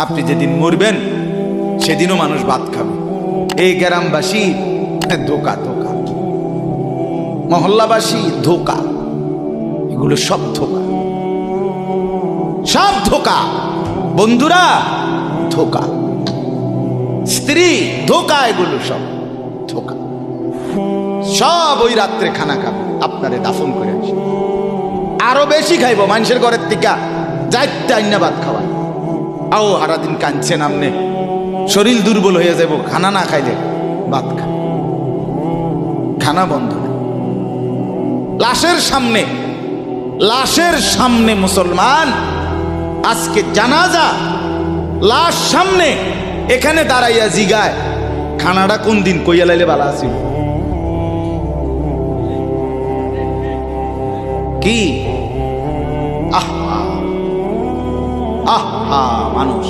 আপনি যেদিন মরবেন সেদিনও মানুষ ভাত খাবে। এই গ্রামবাসী ধোকা ধোকা, মহল্লাবাসী ধোকা, এগুলো সব ধোকা, সব ধোকা। বন্ধুরা ধোকা, স্ত্রী ধোকা, এগুলো সব ধোকা। সব ওই রাত্রে খানা খাবে, আপনারে দাফন করে আসে। আরো বেশি খাইব মানুষের ঘরের থেকে, যাইতে আইনা ভাত খাওয়া। আও সারাদিন কাঁদছেন আমনে, শরীর দুর্বল হয়ে যাব খানা না খাইলে। ভাত খা, খানা বন্ধ। লাশের সামনে, লাশের সামনে মুসলমান আজকে জানাজা, লাশ সামনে, এখানে দাঁড়াইয়া জিগায় খানাটা কোন দিন কইয়া লাইলে ভালো আছিল। কি আহা আহা মানুষ।